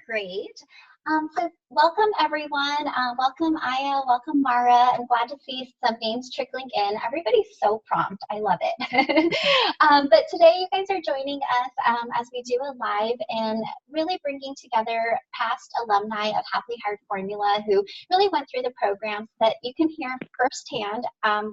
Great. So welcome everyone. Welcome Aya, welcome Mara. I'm glad to see some names trickling in. Everybody's so prompt. I love it. But today you guys are joining us as we do a live and really bringing together past alumni of Happily Hired Formula who really went through the program so that you can hear firsthand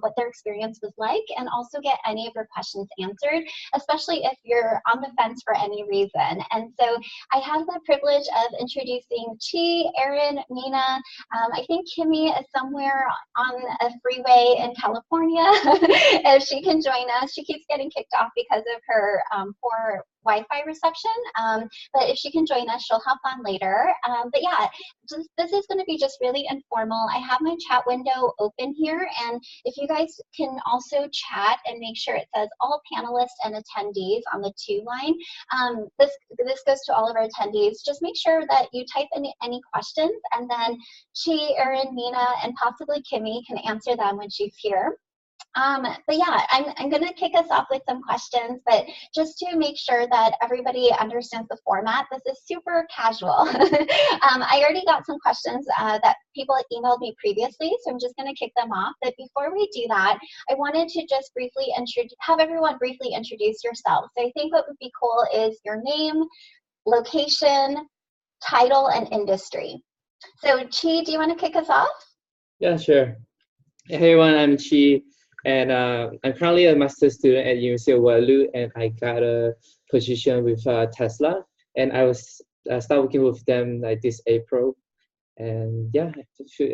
what their experience was like and also get any of your questions answered, especially if you're on the fence for any reason. And so I have the privilege of introducing Chi, Erin, Mina. I think Kimmy is somewhere on a freeway in California. If she can join us, she keeps getting kicked off because of her poor Wi-Fi reception. But if she can join us, she'll hop on later. But yeah, this is going to be just really informal. I have my chat window open here, and if you guys can also chat and make sure it says all panelists and attendees on the to line. This goes to all of our attendees. Just make sure that you type in any questions, and then Chi, Erin, Mina, and possibly Kimmy can answer them when she's here. But yeah, I'm going to kick us off with some questions, but just to make sure that everybody understands the format, this is super casual. I already got some questions that people had emailed me previously, so I'm just going to kick them off. But before we do that, I wanted to just briefly have everyone briefly introduce yourself. So I think what would be cool is your name, location, title, and industry. So Chi, do you want to kick us off? Yeah, sure. Hey everyone, I'm Chi. And I'm currently a master's student at University of Waterloo, and I got a position with Tesla, and I was start working with them like this April. And yeah,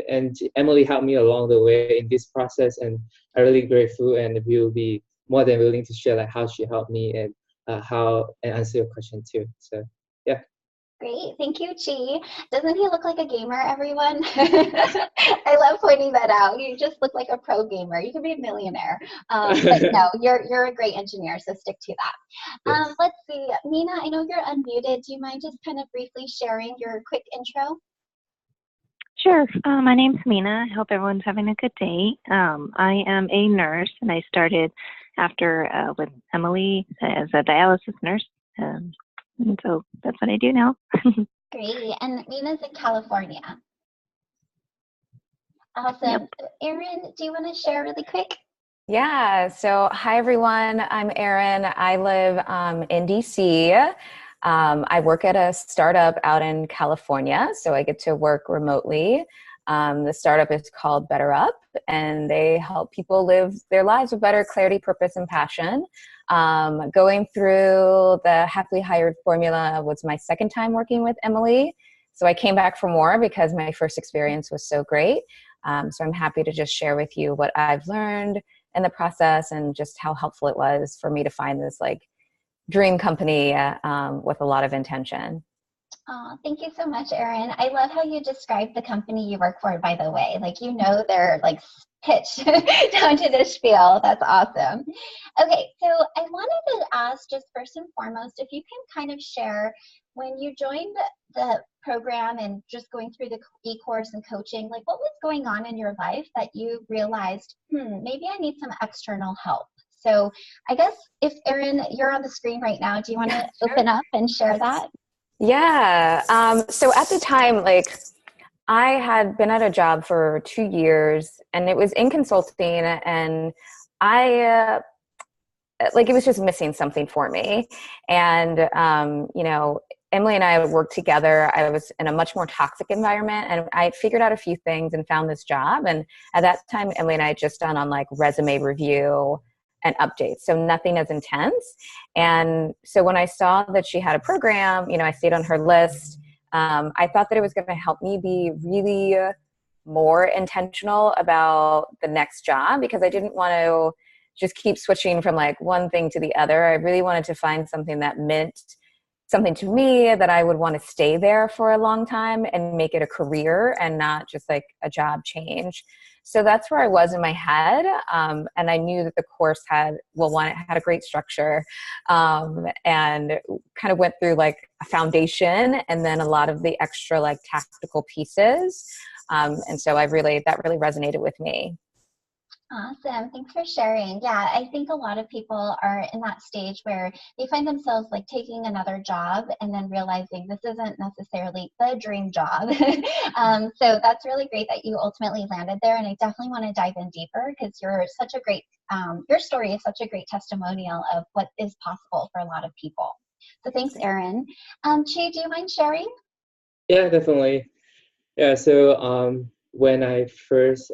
and Emily helped me along the way in this process, and I'm really grateful, and will be more than willing to share like how she helped me and answer your question too. So yeah. Great, thank you, Chi. Doesn't he look like a gamer, everyone? I love pointing that out. You just look like a pro gamer. You could be a millionaire. But no, you're a great engineer, so stick to that. Yes. Let's see, Mina, I know you're unmuted. Do you mind just kind of briefly sharing your quick intro? Sure. My name's Mina. I hope everyone's having a good day. I am a nurse, and I started after with Emily as a dialysis nurse. And so that's what I do now. Great. And Mina's in California. Awesome. Yep. Erin, do you want to share really quick? Yeah. So hi, everyone. I'm Erin. I live in DC. I work at a startup out in California, so I get to work remotely. The startup is called Better Up, and they help people live their lives with better clarity, purpose, and passion. Going through the Happily Hired formula was my second time working with Emily. So I came back for more because my first experience was so great. So I'm happy to just share with you what I've learned in the process and just how helpful it was for me to find this like dream company with a lot of intention. Oh, thank you so much, Erin. I love how you described the company you work for, by the way. Like, you know, they're like pitched down to the spiel. That's awesome. Okay, so I wanted to ask just first and foremost, if you can kind of share when you joined the program and just going through the e-course and coaching, like what was going on in your life that you realized, maybe I need some external help. So I guess if Erin, you're on the screen right now, do you want to open up and share that? Yeah. So at the time, like I had been at a job for 2 years and it was in consulting, and I, like, it was just missing something for me. And, you know, Emily and I had worked together. I was in a much more toxic environment, and I had figured out a few things and found this job. And at that time, Emily and I had just done on like resume review and updates, so nothing as intense. And so when I saw that she had a program, you know, I stayed on her list. I thought that it was going to help me be really more intentional about the next job, because I didn't want to just keep switching from like one thing to the other. I really wanted to find something that meant something to me, that I would want to stay there for a long time and make it a career and not just like a job change. So that's where I was in my head. And I knew that the course had, well, one, it had a great structure, and kind of went through like a foundation and then a lot of the extra like tactical pieces. And so that really resonated with me. Awesome. Thanks for sharing. Yeah, I think a lot of people are in that stage where they find themselves like taking another job and then realizing this isn't necessarily the dream job. So that's really great that you ultimately landed there. And I definitely want to dive in deeper because you're such a great, your story is such a great testimonial of what is possible for a lot of people. So thanks, Erin. Chi, do you mind sharing? Yeah, definitely. Yeah, so I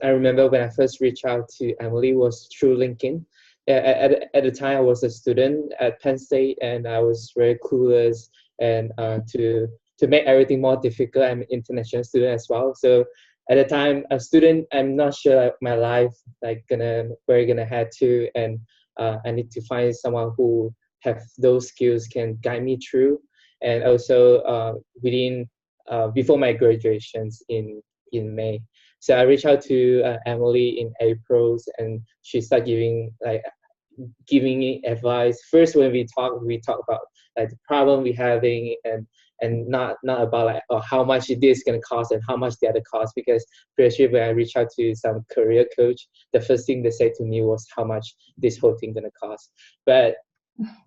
remember when I first reached out to Emily was through LinkedIn. At the time, I was a student at Penn State, and I was very clueless. And to make everything more difficult, I'm an international student as well. So at the time, a student, I'm not sure like, my life where gonna head to, and I need to find someone who have those skills can guide me through, and also within before my graduations in May. So I reached out to Emily in April, and she started giving me advice. First, when we talk about like the problem we're having, and not about like how much it is gonna cost and how much the other cost. Because especially when I reached out to some career coach, the first thing they said to me was how much this whole thing gonna cost. But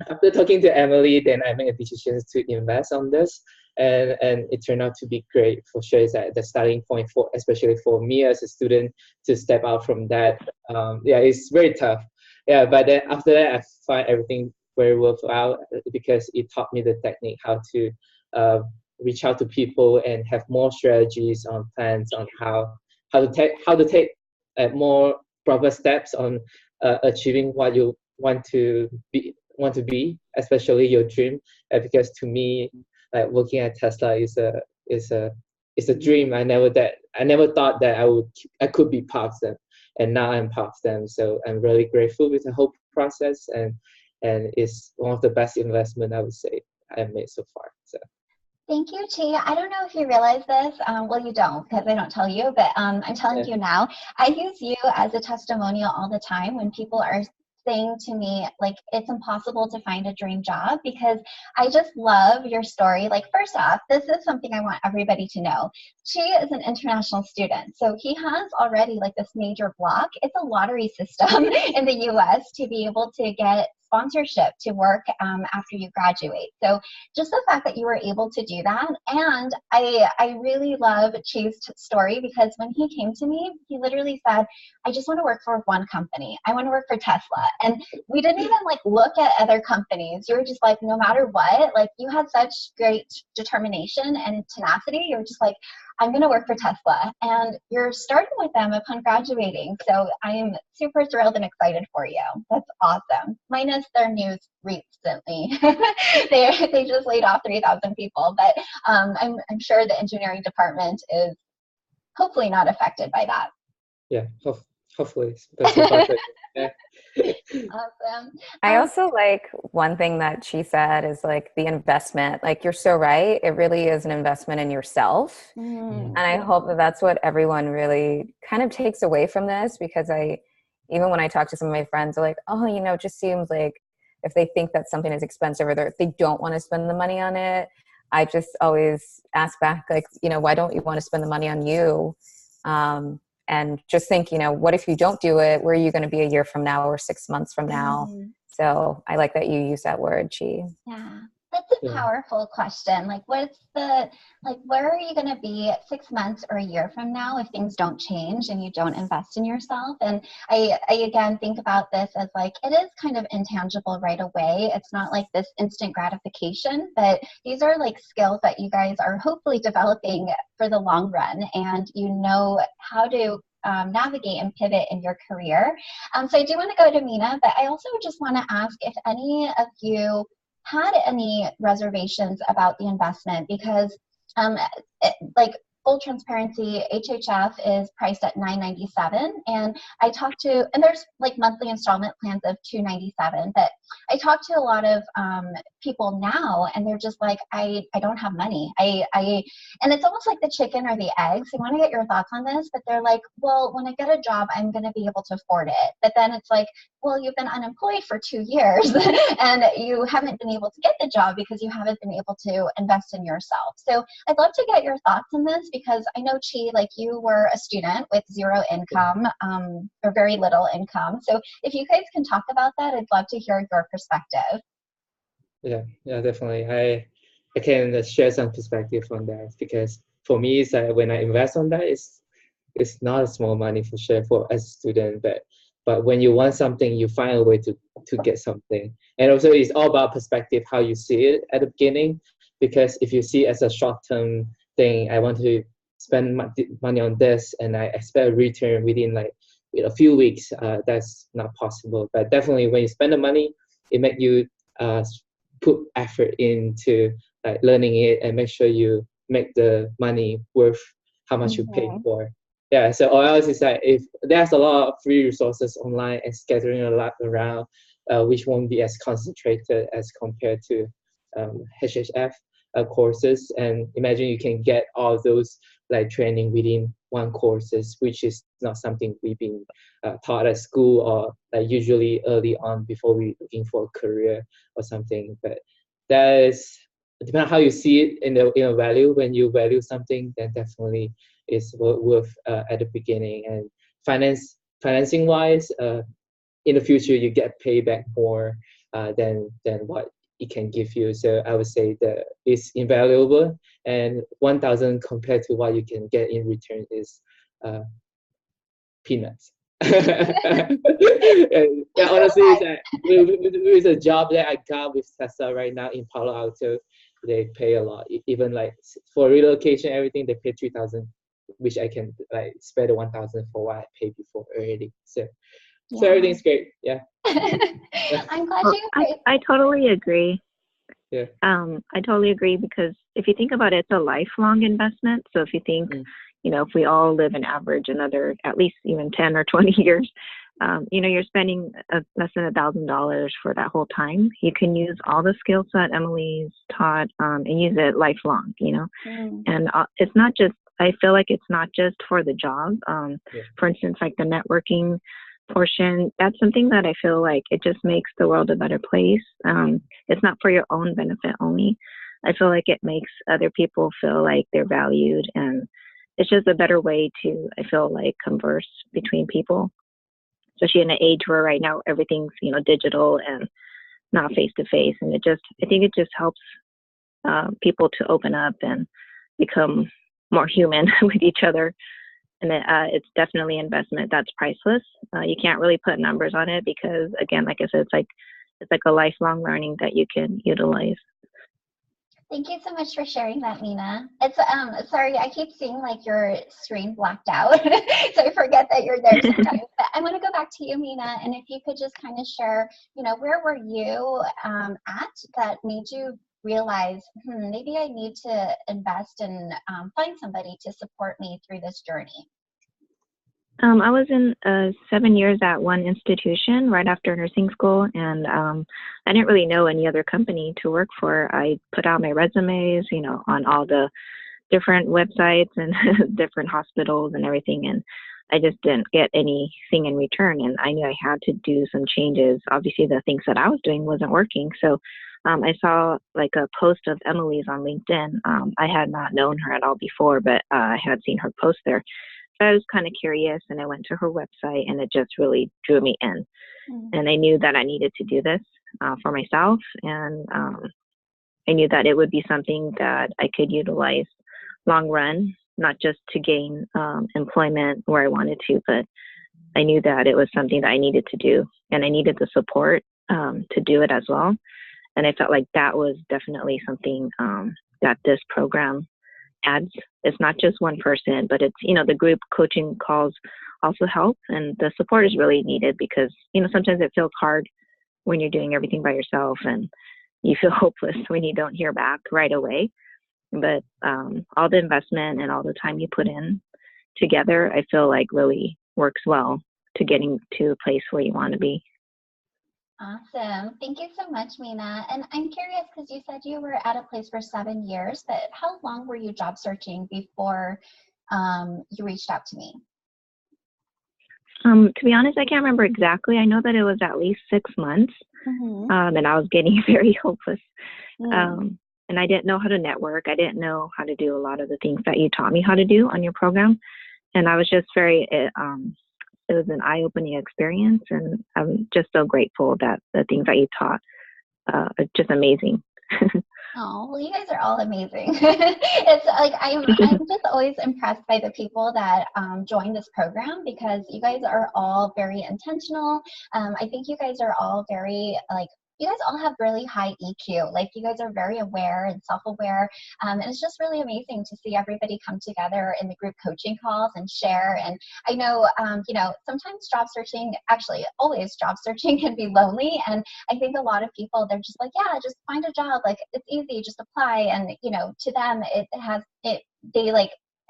after talking to Emily, then I made a decision to invest on this, and it turned out to be great for sure. It's at the starting point for especially for me as a student to step out from that. Yeah, it's very tough. Yeah, but then after that, I find everything very worthwhile because it taught me the technique how to uh, reach out to people and have more strategies on plans on how to take more proper steps on achieving what you want to be, especially your dream. Because to me, like working at Tesla is a dream. I never thought that I could be part of them, and now I'm part of them. So I'm really grateful with the whole process, and it's one of the best investment I would say I've made so far. So. Thank you, Chi. I don't know if you realize this. Well, you don't because I don't tell you, but I'm telling you now. I use you as a testimonial all the time when people are saying to me, like, it's impossible to find a dream job because I just love your story. Like, first off, this is something I want everybody to know. Chi is an international student. So he has already like this major block. It's a lottery system in the US to be able to get sponsorship to work after you graduate. So just the fact that you were able to do that. And I really love Chi's story because when he came to me, he literally said, I just want to work for one company. I want to work for Tesla. And we didn't even like look at other companies. You were just like, no matter what, like you had such great determination and tenacity. You were just like, I'm going to work for Tesla. And you're starting with them upon graduating. So I am super thrilled and excited for you. That's awesome. Minus their news recently. they just laid off 3,000 people. But I'm sure the engineering department is hopefully not affected by that. Yeah, hopefully. That's about it. Yeah. Awesome. I also like one thing that she said is like the investment. Like you're so right. It really is an investment in yourself. And I hope that that's what everyone really kind of takes away from this because even when I talk to some of my friends, they're like, oh, it just seems like if they think that something is expensive or they don't want to spend the money on it, I just always ask back, like, why don't you want to spend the money on you? And just think, what if you don't do it? Where are you going to be a year from now or 6 months from now? So I like that you use that word, Chi. Yeah, that's a powerful question. Like, where are you going to be 6 months or a year from now if things don't change and you don't invest in yourself? And I again think about this as like, it is kind of intangible right away. It's not like this instant gratification, but these are like skills that you guys are hopefully developing for the long run, and you know how to navigate and pivot in your career. So I do want to go to Mina, but I also just want to ask if any of you had any reservations about the investment because like full transparency, HHF is priced at $997, and I talked to, and there's like monthly installment plans of $297, but I talk to a lot of people now, and they're just like, I don't have money. And it's almost like the chicken or the eggs. I want to get your thoughts on this, but they're like, well, when I get a job, I'm going to be able to afford it. But then it's like, well, you've been unemployed for 2 years and you haven't been able to get the job because you haven't been able to invest in yourself. So I'd love to get your thoughts on this, because I know, Chi, like you were a student with zero income or very little income. So if you guys can talk about that, I'd love to hear your perspective. Yeah, definitely. I can share some perspective on that, because for me, it's like when I invest on that, it's not a small money for sure for as a student, but when you want something, you find a way to get something. And also, it's all about perspective, how you see it at the beginning. Because if you see it as a short-term thing, I want to spend money on this, and I expect a return within like a few weeks. That's not possible. But definitely, when you spend the money, it make you put effort into like learning it, and make sure you make the money worth how much you pay for. Yeah, so or else it's like if there's a lot of free resources online and scattering a lot around, which won't be as concentrated as compared to HHF courses. And imagine you can get all those like training within one courses, which is not something we've been taught at school, or like usually early on before we looking for a career or something. But that is depending on how you see it in a value. When you value something, then definitely is worth at the beginning. And financing wise, in the future you get paid back more than what it can give you. So I would say that it's invaluable, and 1,000 compared to what you can get in return is peanuts. Yeah, honestly, it's like, with a job that I got with Tesla right now in Palo Alto, they pay a lot. Even like for relocation, everything, they pay 3,000, which I can like spare the 1,000 for what I paid before already. So everything's great. Yeah. I'm glad you. I totally agree. Yeah. I totally agree, because if you think about it, it's a lifelong investment. So if you think, if we all live an average another at least even 10 or 20 years, you're spending less than $1,000 for that whole time. You can use all the skills that Emily's taught and use it lifelong, and it's not just, I feel like it's not just for the job. For instance, like the networking portion, that's something that I feel like it just makes the world a better place. It's not for your own benefit only. I feel like it makes other people feel like they're valued, and it's just a better way to, I feel like, converse between people, especially in an age where right now everything's, digital and not face to face. And I think it just helps people to open up and become more human with each other. And it's definitely an investment that's priceless. You can't really put numbers on it, because again, like I said, it's like a lifelong learning that you can utilize. Thank you so much for sharing that, Mina. It's sorry, I keep seeing like your screen blacked out, so I forget that you're there sometimes. But I want to go back to you, Mina, and if you could just kind of share, where were you at that made you realize, maybe I need to invest and find somebody to support me through this journey? I was in 7 years at one institution right after nursing school, and I didn't really know any other company to work for. I put out my resumes, on all the different websites and different hospitals and everything, and I just didn't get anything in return. And I knew I had to do some changes. Obviously, the things that I was doing wasn't working. So I saw like a post of Emily's on LinkedIn. I had not known her at all before, but I had seen her post there. So I was kind of curious, and I went to her website, and it just really drew me in. And I knew that I needed to do this for myself, and I knew that it would be something that I could utilize long run, not just to gain employment where I wanted to, but I knew that it was something that I needed to do, and I needed the support to do it as well. And I felt like that was definitely something that this program adds. It's not just one person, but it's, the group coaching calls also help, and the support is really needed, because, sometimes it feels hard when you're doing everything by yourself, and you feel hopeless when you don't hear back right away. But all the investment and all the time you put in together, I feel like really works well to getting to a place where you want to be. Awesome. Thank you so much, Mina. And I'm curious because you said you were at a place for 7 years, but how long were you job searching before you reached out to me? To be honest, I can't remember exactly. I know that it was at least 6 months, and I was getting very hopeless. And I didn't know how to network. I didn't know how to do a lot of the things that you taught me how to do on your program. And I was just it was an eye-opening experience. And I'm just so grateful that the things that you taught are just amazing. Oh, well, you guys are all amazing. It's like I'm just always impressed by the people that join this program because you guys are all very intentional. I think you guys are all very you guys all have really high EQ. Like you guys are very aware and self-aware. And it's just really amazing to see everybody come together in the group coaching calls and share. And I know, sometimes job searching, actually always job searching can be lonely. And I think a lot of people, they're just like, yeah, just find a job. Like it's easy, just apply. And, to them, they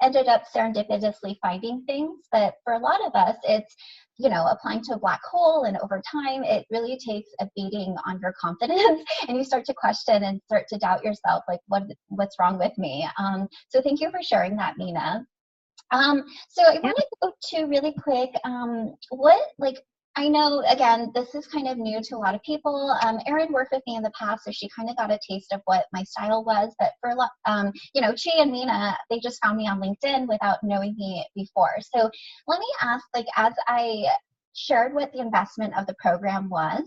ended up serendipitously finding things. But for a lot of us, it's, applying to a black hole, and over time it really takes a beating on your confidence and you start to question and start to doubt yourself, like what's wrong with me. So thank you for sharing that, Mina. So I want to go to really quick, I know, again, this is kind of new to a lot of people. Erin worked with me in the past, so she kind of got a taste of what my style was. But for a lot, Chi and Mina, they just found me on LinkedIn without knowing me before. So let me ask, as I shared what the investment of the program was,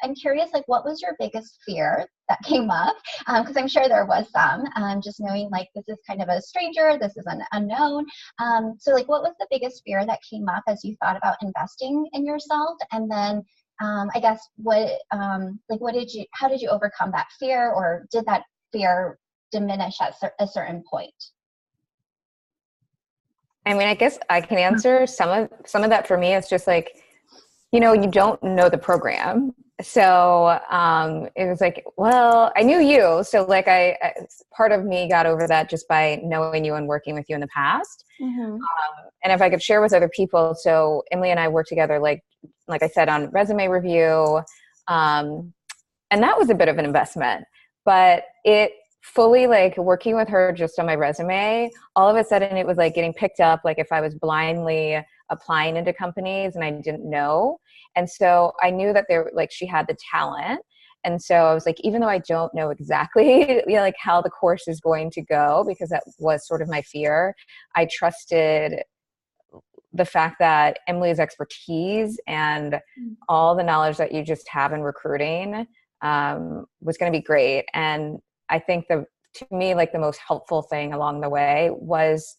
I'm curious, what was your biggest fear that came up? Because I'm sure there was some, just knowing this is kind of a stranger, this is an unknown. So what was the biggest fear that came up as you thought about investing in yourself? And then I guess how did you overcome that fear, or did that fear diminish at a certain point? I mean, I guess I can answer some of that. For me, it's just you don't know the program. So it was well, I knew you. So part of me got over that just by knowing you and working with you in the past. And if I could share with other people, so Emily and I worked together, like I said, on resume review. And that was a bit of an investment, but it fully working with her just on my resume, all of a sudden it was getting picked up, if I was blindly applying into companies and I didn't know. And so I knew that she had the talent. And so I was even though I don't know exactly how the course is going to go, because that was sort of my fear, I trusted the fact that Emily's expertise and all the knowledge that you just have in recruiting was going to be great. And I think to me, the most helpful thing along the way was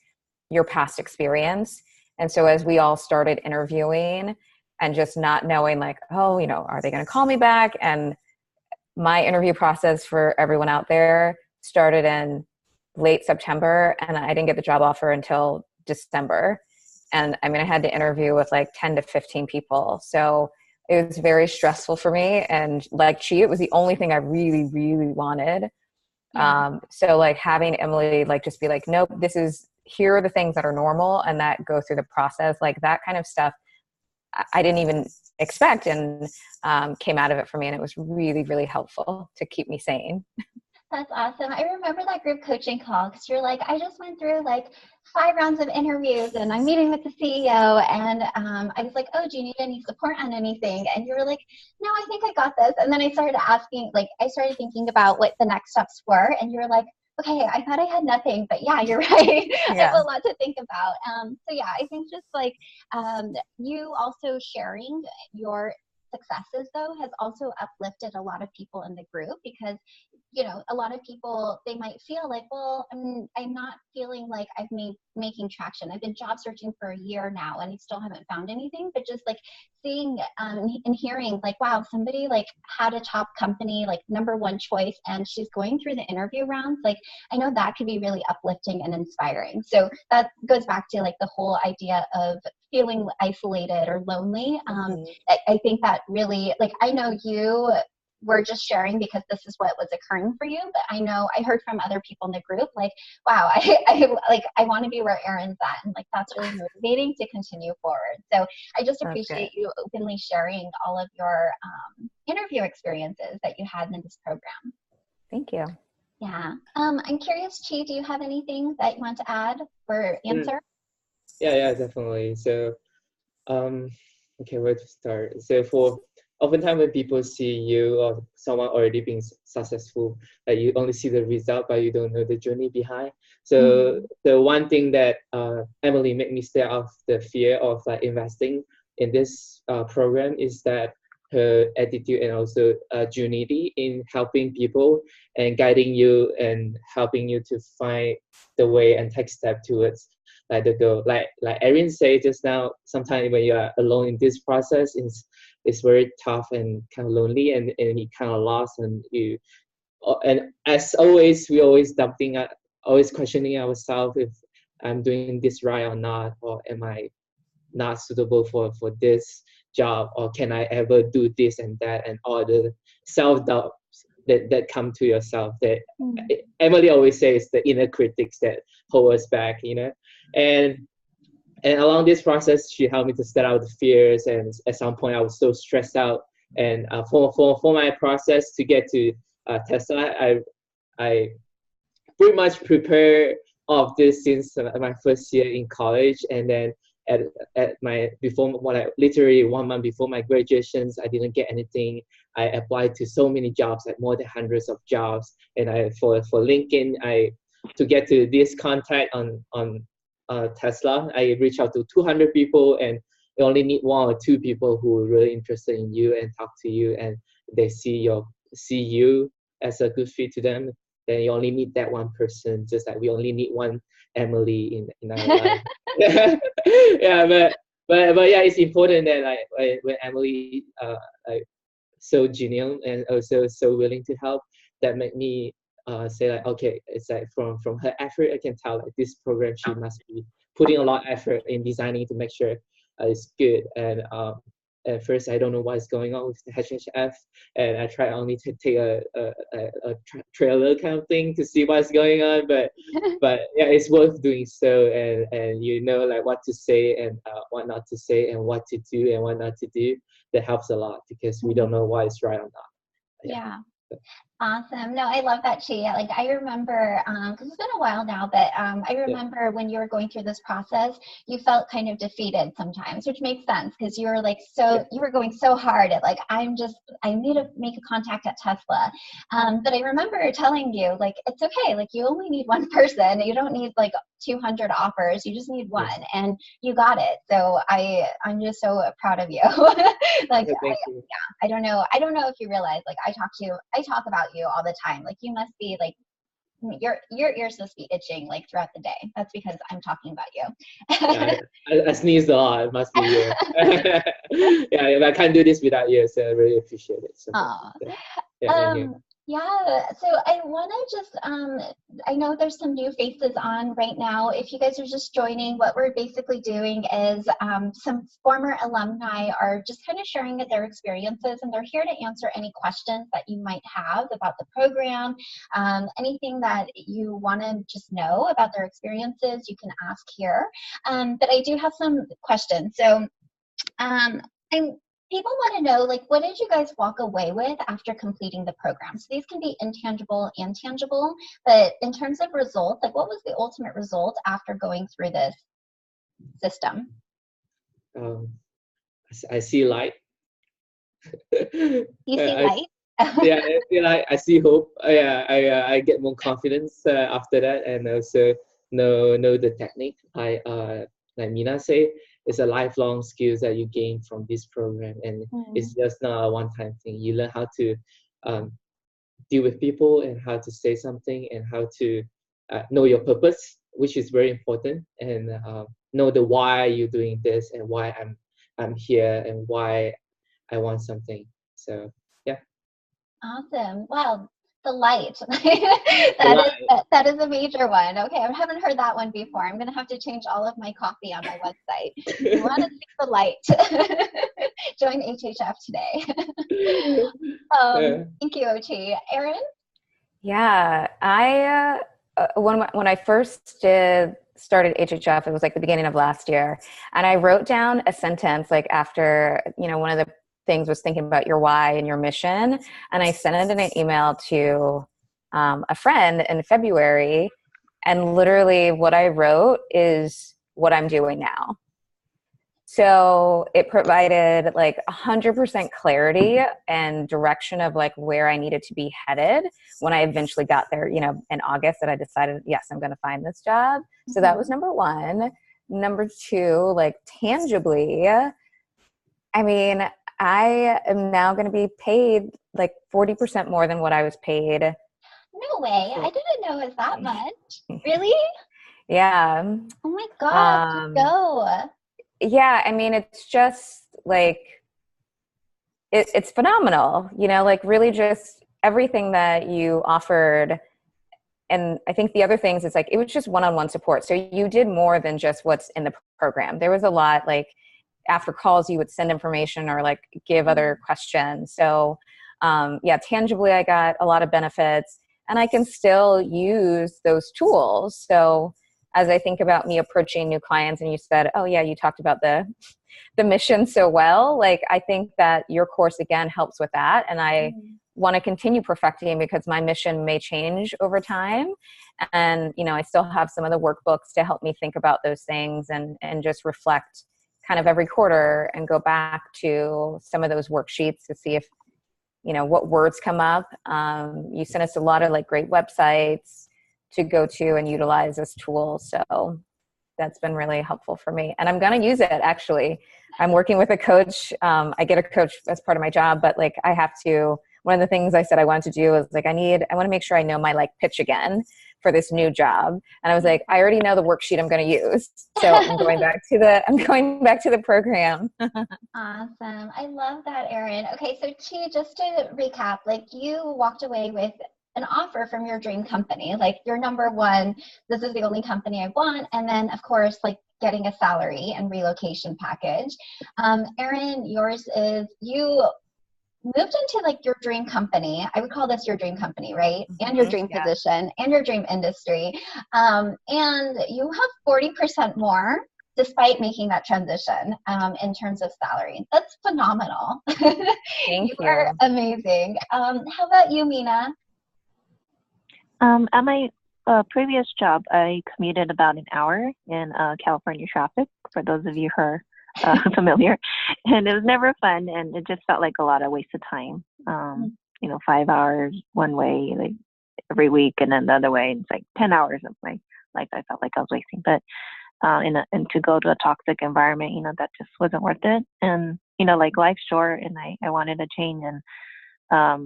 your past experience. And so as we all started interviewing and just not knowing are they going to call me back? And my interview process, for everyone out there, started in late September, and I didn't get the job offer until December. And I mean, I had to interview with 10 to 15 people. So it was very stressful for me. And it was the only thing I really, really wanted. So having Emily just be nope, here are the things that are normal and that go through the process, that kind of stuff I didn't even expect, and came out of it for me. And it was really, really helpful to keep me sane. That's awesome. I remember that group coaching call because you're I just went through 5 rounds of interviews and I'm meeting with the CEO, and I was oh, do you need any support on anything? And you were no, I think I got this. And then I started asking, I started thinking about what the next steps were, and you were okay, I thought I had nothing, but yeah, you're right. I have a lot to think about. So yeah, I think just you also sharing your successes though has also uplifted a lot of people in the group, because a lot of people, they might feel well, I'm not feeling I've making traction. I've been job searching for a year now and I still haven't found anything. But just seeing and hearing wow, somebody had a top company, #1 choice, and she's going through the interview rounds, I know that could be really uplifting and inspiring. So that goes back to the whole idea of feeling isolated or lonely. I think that really, I know you were just sharing because this is what was occurring for you. But I know I heard from other people in the group, like, wow, I want to be where Erin's at. And like, that's really motivating to continue forward. So I just appreciate you openly sharing all of your interview experiences that you had in this program. Thank you. Yeah. I'm curious, Chi, do you have anything that you want to add or answer? Yeah, definitely. So, okay, where to start? So oftentimes when people see you or someone already being successful, you only see the result, but you don't know the journey behind. So the one thing that Emily made me stay off the fear of like investing in this program is that her attitude and also genuinity in helping people and guiding you and helping you to find the way and take step towards like the goal. Like Erin said just now, sometimes when you are alone in this process, it's very tough and kind of lonely and you kind of lost and as always we always always questioning ourselves if I'm doing this right or not, or am I not suitable for this job, or can I ever do this and that, and all the self-doubt that come to yourself that Emily always says the inner critics that hold us back, and along this process she helped me to set out the fears, and at some point I was so stressed out, and for my process to get to Tesla, I pretty much prepared all of this since my first year in college, and then literally 1 month before my graduations, I didn't get anything. I applied to so many jobs, like more than hundreds of jobs, and for LinkedIn, to get to this contact on Tesla, I reached out to 200 people, and you only need 1 or 2 people who are really interested in you and talk to you, and they see you as a good fit to them. Then you only need that one person, just like we only need one Emily in our life. Yeah, but yeah, it's important that like when Emily like so genuine and also so willing to help, that made me say like, okay, it's like from her effort, I can tell like this program she must be putting a lot of effort in designing to make sure it's good. And at first I don't know what's going on with the HHF, and I try only to take a trailer kind of thing to see what's going on, but yeah, it's worth doing so, and like what to say and what not to say, and what to do and what not to do. That helps a lot because we don't know what is right or not. Yeah. Awesome. No, I love that, Chi. Like, I remember, because it's been a while now, but I remember when you were going through this process, you felt kind of defeated sometimes, which makes sense because you were like, you were going so hard at like, I need to make a contact at Tesla. But I remember telling you, like, it's okay. Like, you only need one person. You don't need like 200 offers. You just need one, and you got it. So I'm just so proud of you. Like, I don't know if you realize, like, I talk about you all the time. Like, you must be like, your ears must be itching like throughout the day. That's because I'm talking about you. I sneezed a lot. It must be you. Yeah, I can't do this without you, so I really appreciate it. So thank you. Yeah, so I want to just, I know there's some new faces on right now. If you guys are just joining, what we're basically doing is some former alumni are just kind of sharing their experiences, and they're here to answer any questions that you might have about the program, anything that you want to just know about their experiences, you can ask here. But I do have some questions. So people want to know, like, what did you guys walk away with after completing the program? So these can be intangible and tangible, but in terms of results, like, what was the ultimate result after going through this system? I see light. You see light? Yeah, I feel like I see hope. I get more confidence after that, and also know the technique. Like Mina say, it's a lifelong skills that you gain from this program, and it's just not a one-time thing. You learn how to deal with people, and how to say something, and how to know your purpose, which is very important, and know the why you're doing this, and why I'm here, and why I want something. So yeah. Awesome. Wow. The light. That is a major one. Okay, I haven't heard that one before. I'm going to have to change all of my coffee on my website. You want to see the light. Join HHF today. Thank you, Ochi. Erin? Yeah, when I first started HHF, it was like the beginning of last year, and I wrote down a sentence like after, one of the things was thinking about your why and your mission, and I sent it in an email to a friend in February, and literally what I wrote is what I'm doing now. So it provided like 100% clarity and direction of like where I needed to be headed when I eventually got there, in August, that I decided, yes, I'm going to find this job. So that was number one. Number two, like tangibly, I mean, I am now going to be paid like 40% more than what I was paid. No way. I didn't know it was that much. Really? Yeah. Oh my God. Go. Yeah, I mean, it's just like, it's phenomenal, like really just everything that you offered. And I think the other things, it's like, it was just one-on-one support. So you did more than just what's in the program. There was a lot, like after calls, you would send information or like give other questions. So tangibly, I got a lot of benefits, and I can still use those tools. So as I think about me approaching new clients, and you said, oh yeah, you talked about the mission so well, like I think that your course again helps with that. And I want to continue perfecting because my mission may change over time. And, I still have some of the workbooks to help me think about those things and just reflect kind of every quarter and go back to some of those worksheets to see if, what words come up. You sent us a lot of like great websites to go to and utilize as tools. So that's been really helpful for me. And I'm going to use it, actually. I'm working with a coach. I get a coach as part of my job, but like I have to, one of the things I said I wanted to do is like, I want to make sure I know my like pitch again for this new job. And I was like, I already know the worksheet I'm going to use. So I'm going back to the program. Awesome. I love that, Erin. Okay. So Chi, just to recap, like you walked away with an offer from your dream company, like your number one, this is the only company I want. And then of course, like getting a salary and relocation package. Erin, yours is you moved into like your dream company. I would call this your dream company, right? And your dream position and your dream industry. And you have 40% more despite making that transition in terms of salary. That's phenomenal. Thank you. You are amazing. How about you, Mina? At my previous job, I commuted about an hour in California traffic, for those of you who are familiar. And it was never fun, and it just felt like a lot of wasted time. 5 hours one way, like every week, and then the other way, it's like 10 hours of my life I felt like I was wasting. But and to go to a toxic environment, that just wasn't worth it. And like life's short, and I wanted a change. And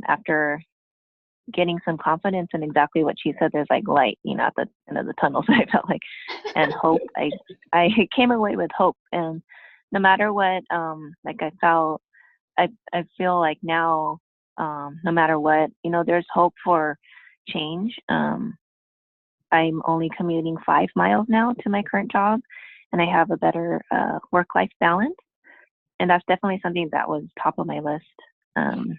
after getting some confidence in exactly what she said, there's like light, at the end of the tunnel. So I felt like, and hope. I came away with hope, and no matter what, like I feel like now, no matter what, there's hope for change. I'm only commuting 5 miles now to my current job, and I have a better work-life balance, and that's definitely something that was top of my list. And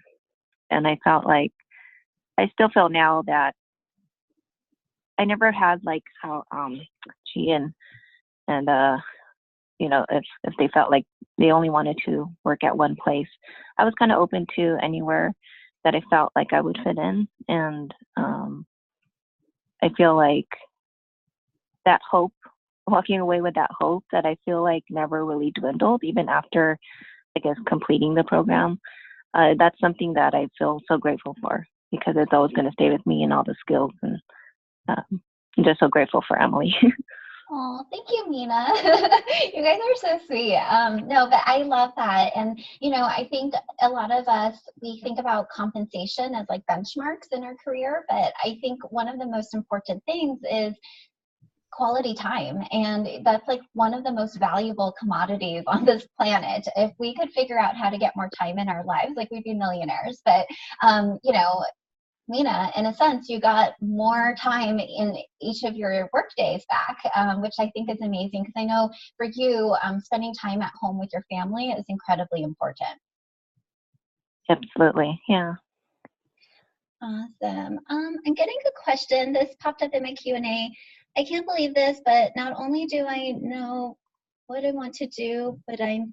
I felt like, I still feel now that I never had like how she and if they felt like they only wanted to work at one place, I was kind of open to anywhere that I felt like I would fit in. And I feel like that hope, walking away with that hope, that I feel like never really dwindled even after, I guess, completing the program. That's something that I feel so grateful for, because it's always going to stay with me and all the skills. And I'm just so grateful for Emily. Oh, thank you, Mina. You guys are so sweet. No, but I love that. And, I think a lot of us, we think about compensation as like benchmarks in our career, but I think one of the most important things is quality time. And that's like one of the most valuable commodities on this planet. If we could figure out how to get more time in our lives, like we'd be millionaires. But, Mina, in a sense, you got more time in each of your work days back, which I think is amazing, because I know for you, spending time at home with your family is incredibly important. Absolutely, yeah. Awesome. I'm getting a question. This popped up in my Q&A. I can't believe this, but not only do I know what I want to do, but I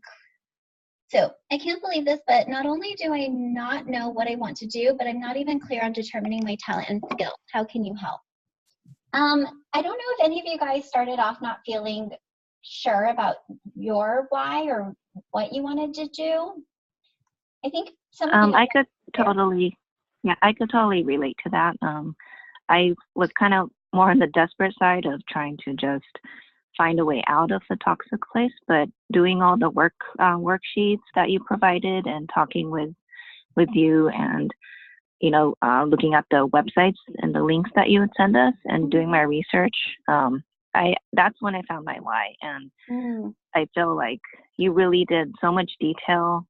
can't believe this, but not only do I not know what I want to do, but I'm not even clear on determining my talent and skill. How can you help? I don't know if any of you guys started off not feeling sure about your why or what you wanted to do. I think some of you I could totally relate to that. I was kind of more on the desperate side of trying to just find a way out of the toxic place, but doing all the worksheets that you provided and talking with you and, looking at the websites and the links that you would send us and doing my research, that's when I found my why. And I feel like you really did so much detail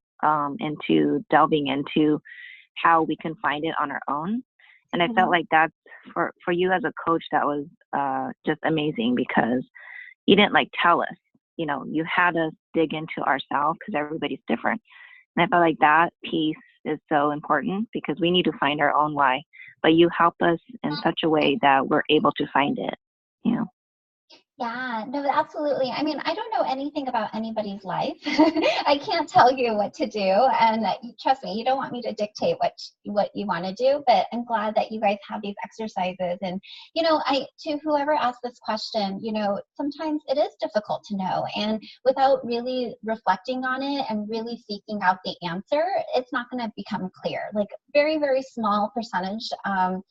into delving into how we can find it on our own. And I felt like that's for you as a coach, that was just amazing, because you didn't tell us, you had us dig into ourselves, because everybody's different. And I felt like that piece is so important, because we need to find our own why, but you help us in such a way that we're able to find it, Yeah, no, absolutely. I mean, I don't know anything about anybody's life. I can't tell you what to do. And trust me, you don't want me to dictate what you want to do, but I'm glad that you guys have these exercises. And, to whoever asked this question, sometimes it is difficult to know. And without really reflecting on it and really seeking out the answer, it's not going to become clear. Like very, very small percentage of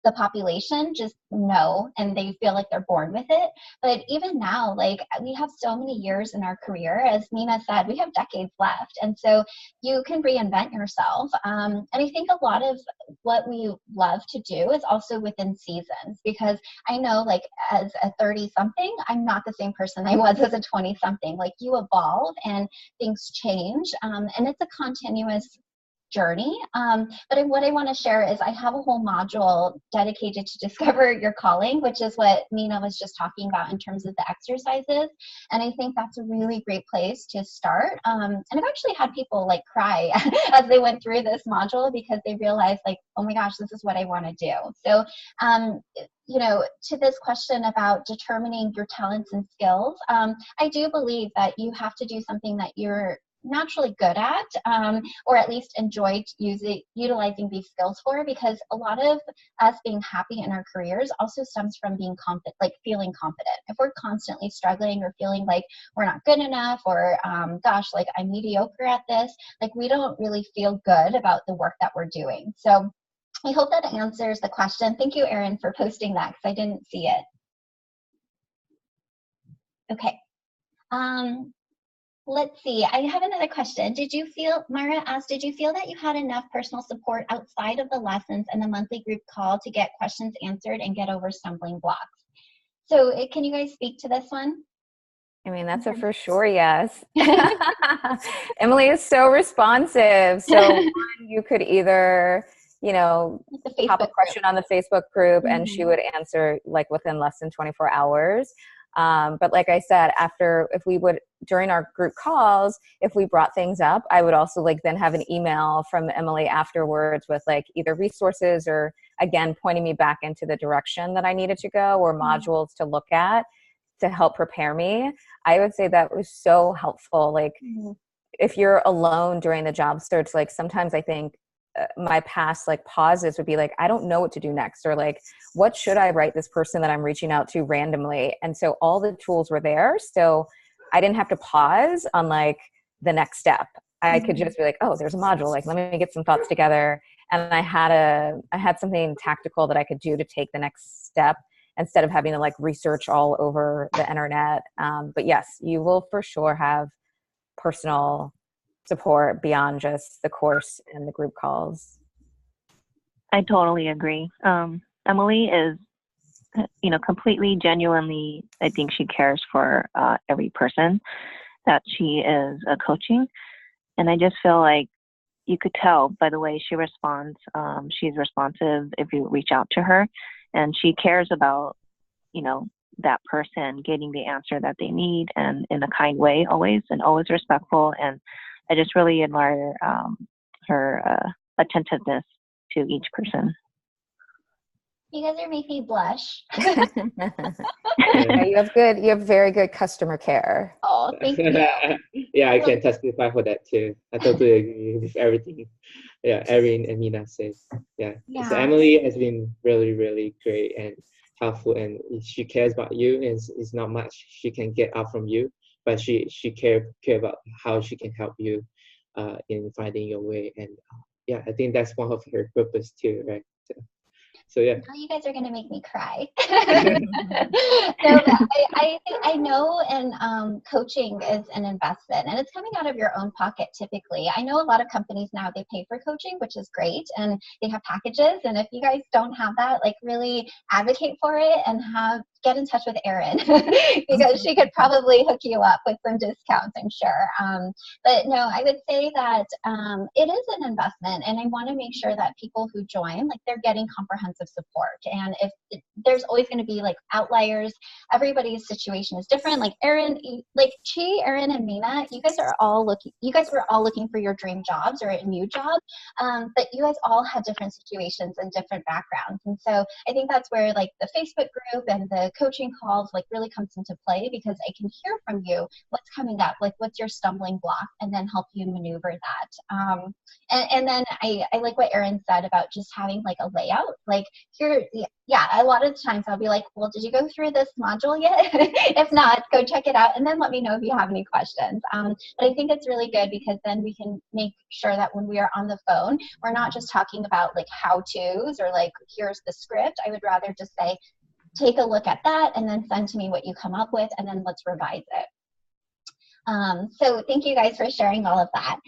the population just know, and they feel like they're born with it. But even now, we have so many years in our career. As Nina said, we have decades left. And so you can reinvent yourself. And I think a lot of what we love to do is also within seasons, because I know as a 30-something, I'm not the same person I was as a 20-something. You evolve and things change. And it's a continuous journey. But what I want to share is I have a whole module dedicated to discover your calling, which is what Nina was just talking about in terms of the exercises. And I think that's a really great place to start. And I've actually had people cry as they went through this module, because they realized oh my gosh, this is what I want to do. So, to this question about determining your talents and skills, I do believe that you have to do something that you're naturally good at, or at least enjoy utilizing these skills for, because a lot of us being happy in our careers also stems from being confident, feeling confident. If we're constantly struggling or feeling like we're not good enough, or gosh, I'm mediocre at this, we don't really feel good about the work that we're doing. So I hope that answers the question. Thank you, Erin, for posting that, because I didn't see it. Okay. Let's see. I have another question. Mara asked, did you feel that you had enough personal support outside of the lessons and the monthly group call to get questions answered and get over stumbling blocks? So can you guys speak to this one? I mean, that's a for sure yes. Emily is so responsive. So you could either, pop a question on the Facebook group and she would answer within less than 24 hours. But like I said, during our group calls, if we brought things up, I would also then have an email from Emily afterwards with either resources or again, pointing me back into the direction that I needed to go, or modules to look at to help prepare me. I would say that was so helpful. If you're alone during the job search, sometimes I think my past pauses would be I don't know what to do next, or what should I write this person that I'm reaching out to randomly? And so all the tools were there. So I didn't have to pause on the next step. I could just be oh, there's a module. Let me get some thoughts together. And I had something tactical that I could do to take the next step instead of having to research all over the internet. But yes, you will for sure have personal support beyond just the course and the group calls. I totally agree. Emily is, completely genuinely, I think she cares for every person that she is coaching. And I just feel you could tell by the way she responds. She's responsive if you reach out to her, and she cares about, that person getting the answer that they need, and in a kind way always, and always respectful. And I just really admire her attentiveness to each person. You guys are making me blush. Yeah, you have very good customer care. Oh, thank you. Yeah, I can testify for that too. I totally agree with everything. Yeah, Erin and Mina said. Yeah. So Emily has been really, really great and helpful, and she cares about you, and it's not much she can get out from you, but she care about how she can help you in finding your way. And yeah, I think that's one of her purpose too, right? So yeah. Now you guys are gonna make me cry. No, but I know, and coaching is an investment, and it's coming out of your own pocket typically. I know a lot of companies now, they pay for coaching, which is great, and they have packages. And if you guys don't have that, like, really advocate for it and get in touch with Erin because she could probably hook you up with some discounts, I'm sure. But no, I would say that it is an investment, and I want to make sure that people who join, like, they're getting comprehensive support. And there's always going to be like outliers. Everybody's situation is different. Like Erin, Erin and Mina, you guys were all looking for your dream jobs or a new job, but you guys all had different situations and different backgrounds. And so I think that's where, like, the Facebook group and the coaching calls, like, really comes into play, because I can hear from you what's coming up, like, what's your stumbling block, and then help you maneuver that. And then I like what Erin said about just having, like, a layout. Like, here, yeah, a lot of times I'll be like, well, did you go through this module yet? If not, go check it out, and then let me know if you have any questions. But I think it's really good, because then we can make sure that when we are on the phone, we're not just talking about, like, how-tos or, like, here's the script. I would rather just say, take a look at that, and then send to me what you come up with, and then let's revise it. So thank you guys for sharing all of that.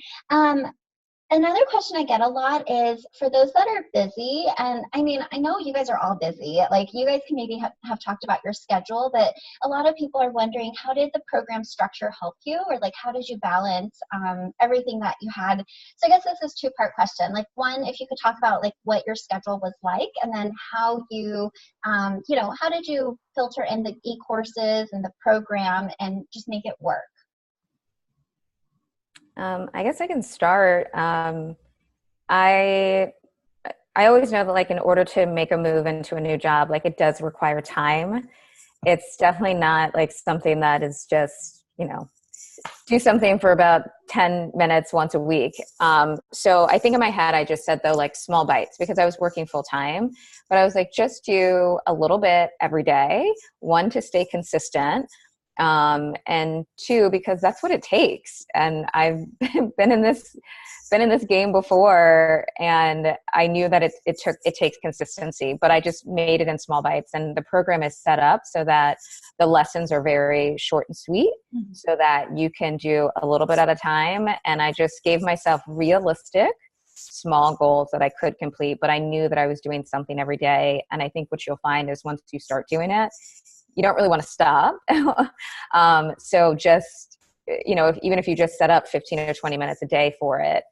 Another question I get a lot is, for those that are busy, and I mean, I know you guys are all busy, like, you guys can maybe have talked about your schedule, but a lot of people are wondering, how did the program structure help you? Or, like, how did you balance everything that you had? So I guess this is a two-part question. Like, one, if you could talk about, like, what your schedule was like, and then how you, how did you filter in the e-courses and the program and just make it work? I guess I can start. I always know that, like, in order to make a move into a new job, like, it does require time. It's definitely not, like, something that is just, do something for about 10 minutes once a week. So I think in my head, I just said, though, like, small bites, because I was working full time, but I was like, just do a little bit every day. One, to stay consistent. And two, because that's what it takes. And I've been in this game before, and I knew that it takes consistency, but I just made it in small bites. And the program is set up so that the lessons are very short and sweet, so that you can do a little bit at a time. And I just gave myself realistic, small goals that I could complete, but I knew that I was doing something every day. And I think what you'll find is, once you start doing it, you don't really want to stop. So just, even if you just set up 15 or 20 minutes a day for it,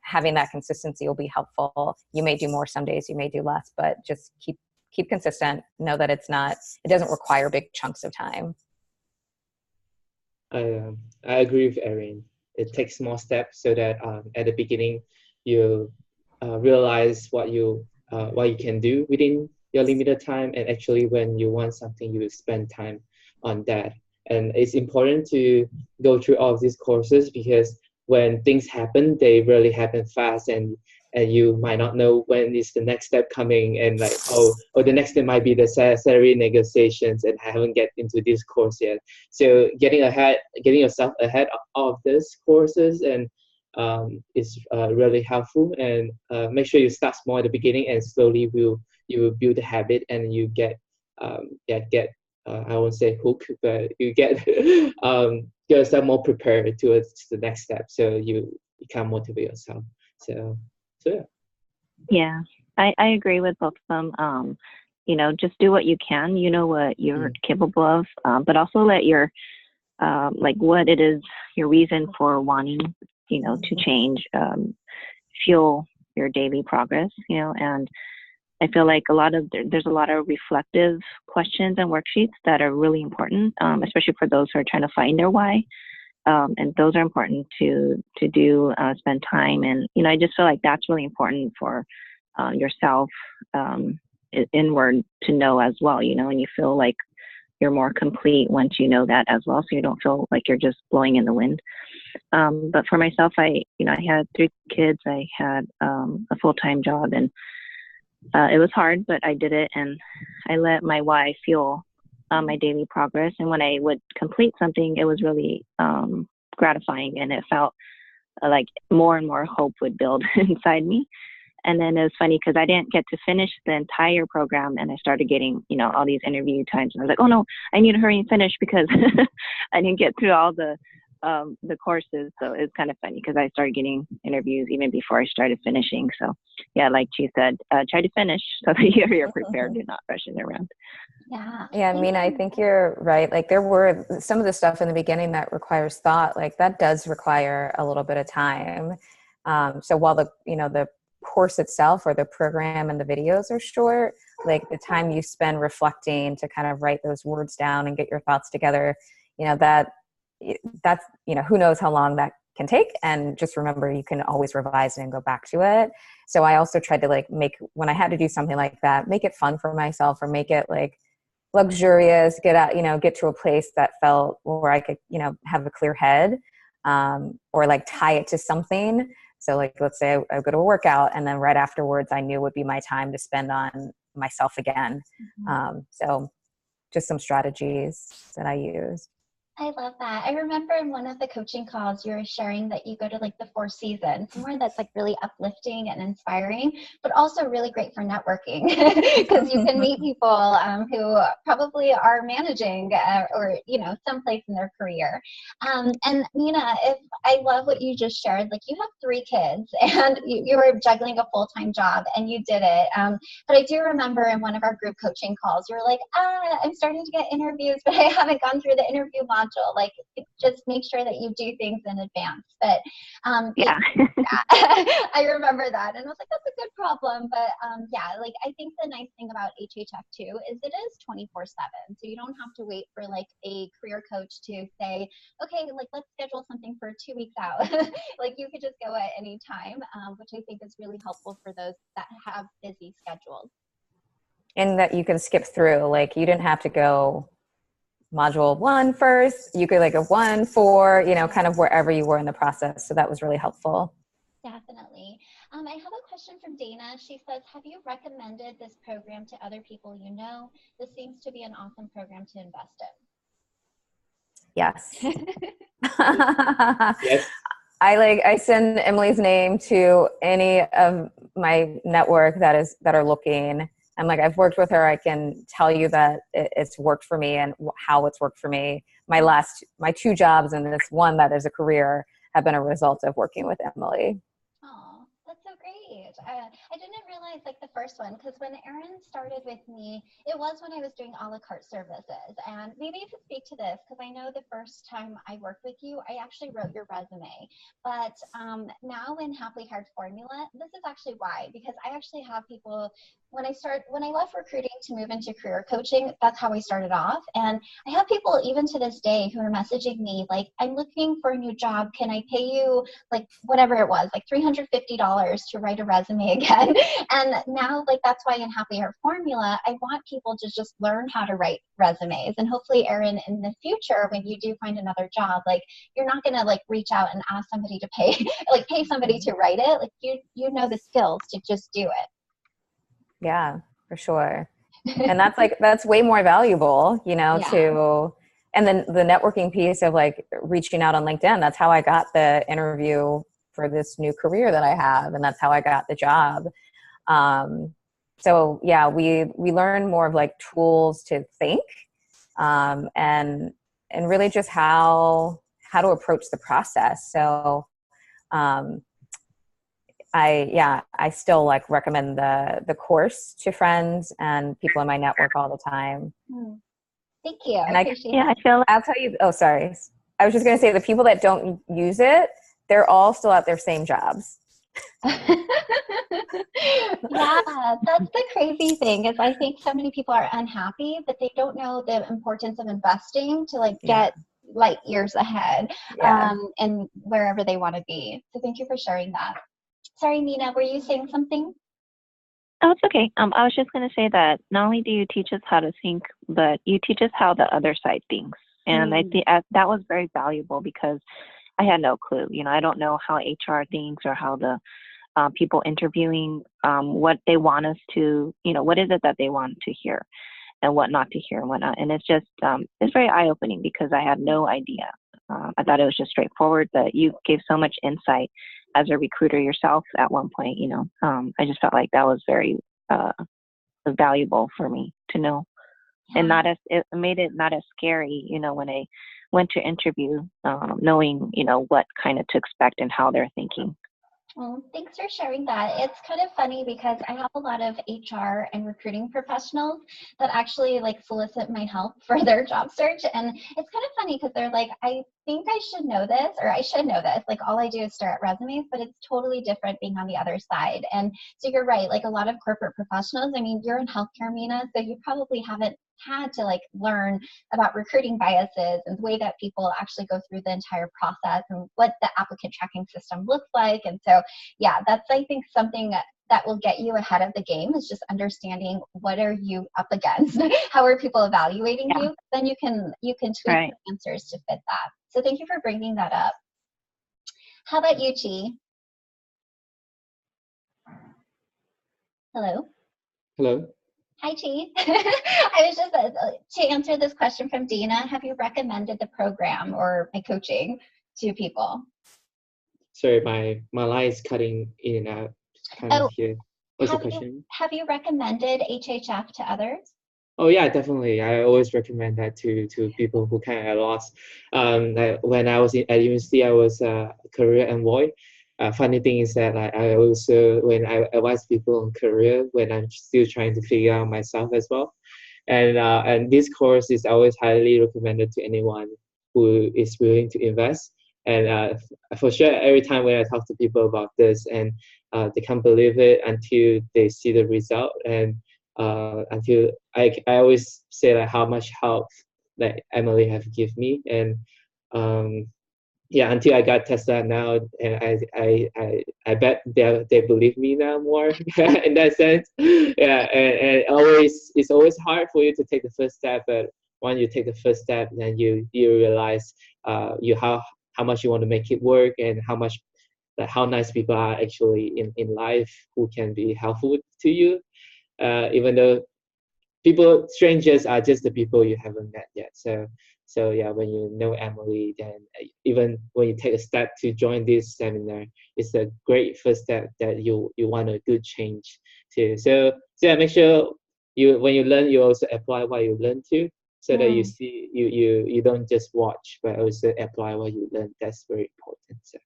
having that consistency will be helpful. You may do more some days, you may do less, but just keep consistent. Know that it doesn't require big chunks of time. I agree with Erin. It takes small steps, so that at the beginning you realize what you can do within your limited time, and actually when you want something, you spend time on that. And it's important to go through all of these courses, because when things happen, they really happen fast, and you might not know when is the next step coming, and like, the next step might be the salary negotiations, and I haven't get into this course yet. So getting yourself ahead of these courses and is really helpful. And make sure you start small at the beginning, and slowly you will build a habit, and you get I won't say hooked, but you get yourself more prepared towards the next step, so you can motivate yourself. So yeah. Yeah, I agree with both of them. Just do what you can. You know what you're capable of, but also let your like, what it is, your reason for wanting, to change, fuel your daily progress, and I feel like there's a lot of reflective questions and worksheets that are really important, especially for those who are trying to find their why. And those are important to do, spend time. And, I just feel like that's really important for yourself inward to know as well, and you feel like you're more complete once you know that as well. So you don't feel like you're just blowing in the wind. But for myself, I had 3 kids. I had a full-time job, and it was hard, but I did it, and I let my why fuel my daily progress. And when I would complete something, it was really gratifying, and it felt like more and more hope would build inside me. And then it was funny because I didn't get to finish the entire program, and I started getting, all these interview times. And I was like, oh no, I need to hurry and finish because I didn't get through all the courses. So it's kind of funny because I started getting interviews even before I started finishing. So yeah, like she said, try to finish so that you're prepared to not rushing around. Yeah, Mina, I think you're right. Like there were some of the stuff in the beginning that requires thought, like that does require a little bit of time. So while the course itself or the program and the videos are short, like the time you spend reflecting to kind of write those words down and get your thoughts together, that's who knows how long that can take. And just remember, you can always revise it and go back to it. So I also tried to when I had to do something like that, make it fun for myself, or make it luxurious, get to a place that felt where I could, have a clear head, or tie it to something. So let's say I go to a workout, and then right afterwards I knew would be my time to spend on myself again. So just some strategies that I use. I love that. I remember in one of the coaching calls, you were sharing that you go to the Four Seasons, somewhere that's really uplifting and inspiring, but also really great for networking because you can meet people who probably are managing or, someplace in their career. And Mina, I love what you just shared. You have 3 kids and you were juggling a full-time job and you did it. But I do remember in one of our group coaching calls, you were like, I'm starting to get interviews, but I haven't gone through the interview module. Just make sure that you do things in advance. But yeah, I remember that, and I was like, that's a good problem. But I think the nice thing about HHF too is it is 24/7, so you don't have to wait for a career coach to say, okay, let's schedule something for 2 weeks out. You could just go at any time, which I think is really helpful for those that have busy schedules. And that you can skip through, you didn't have to go module 1 first. You could a 1, 4, kind of wherever you were in the process. So that was really helpful. Definitely. I have a question from Dana. She says, have you recommended this program to other people you know? This seems to be an awesome program to invest in. Yes. Yes. I send Emily's name to any of my network that are looking. I'm I've worked with her. I can tell you that it's worked for me and how it's worked for me. My 2 jobs and this one that is a career have been a result of working with Emily. Oh, that's so great. I didn't realize the first one, because when Erin started with me, it was when I was doing a la carte services. And maybe you could speak to this, because I know the first time I worked with you, I actually wrote your resume. But now in Happily Hired Formula, this is actually why, because I actually have people, when I left recruiting to move into career coaching, that's how I started off. And I have people even to this day who are messaging me I'm looking for a new job. Can I pay you whatever it was, $350 to write a resume again? And now that's why in Happily Hired Formula, I want people to just learn how to write resumes. And hopefully, Erin, in the future, when you do find another job, you're not going to reach out and ask somebody to pay somebody to write it. You know the skills to just do it. Yeah, for sure. And that's way more valuable, and then the networking piece of reaching out on LinkedIn. That's how I got the interview for this new career that I have. And that's how I got the job. So yeah, we learn more of tools to think, and really just how to approach the process. So, I still recommend the course to friends and people in my network all the time. Thank you. And I appreciate that. I feel I'll tell you. Oh, sorry. I was just going to say the people that don't use it, they're all still at their same jobs. Yeah, that's the crazy thing is I think so many people are unhappy, but they don't know the importance of investing to like get light years ahead and wherever they want to be. So thank you for sharing that. Sorry, Nina, were you saying something? Oh, it's okay. I was just going to say that not only do you teach us how to think, but you teach us how the other side thinks. And I think that was very valuable because I had no clue. You know, I don't know how HR thinks or how the people interviewing, what they want us to, you know, what is it that they want to hear and what not to hear and whatnot. And it's just, it's very eye-opening because I had no idea. I thought it was just straightforward, but you gave so much insight as a recruiter yourself at one point, you know. I just felt like that was very valuable for me to know. And it made it not as scary, you know, when I went to interview, knowing, you know, what kind of to expect and how they're thinking. Well, thanks for sharing that. It's kind of funny because I have a lot of HR and recruiting professionals that actually like solicit my help for their job search. And it's kind of funny because they're like, I think I should know this, or I should know this. Like all I do is stare at resumes, but it's totally different being on the other side. And so you're right, like a lot of corporate professionals, I mean, you're in healthcare, Mina, so you probably haven't had to like learn about recruiting biases and the way that people actually go through the entire process and what the applicant tracking system looks like. And so, yeah, that's, I think, something that will get you ahead of the game is just understanding what are you up against, how are people evaluating you. Then you can tweak your answers to fit that. So thank you for bringing that up. How about you, Chi? Hello. Hello. Hi, Chi. I was just to answer this question from Dina. Have you recommended the program or my coaching to people? Sorry, my line is cutting in and out. Kind of here. What's the question? Have you recommended HHF to others? Oh yeah, definitely. I always recommend that to people who kind of lost. When I was at university, I was a career envoy. Funny thing is that I also, when I advise people on career, when I'm still trying to figure out myself as well. And this course is always highly recommended to anyone who is willing to invest. And for sure, every time when I talk to people about this, and they can't believe it until they see the result, and until I always say like how much help that Emily have given me, and yeah, until I got Tesla now, and I bet they believe me now more in that sense. Yeah, and it's always hard for you to take the first step, but when you take the first step, then you realize how much you want to make it work, and how nice people are actually in life who can be helpful to you, even though strangers are just the people you haven't met yet. So yeah, when you know Emily, then even when you take a step to join this seminar, it's a great first step that you want a good change too. So yeah, make sure when you learn, you also apply what you learn too, so that you see you don't just watch, but also apply what you learn. That's very important. So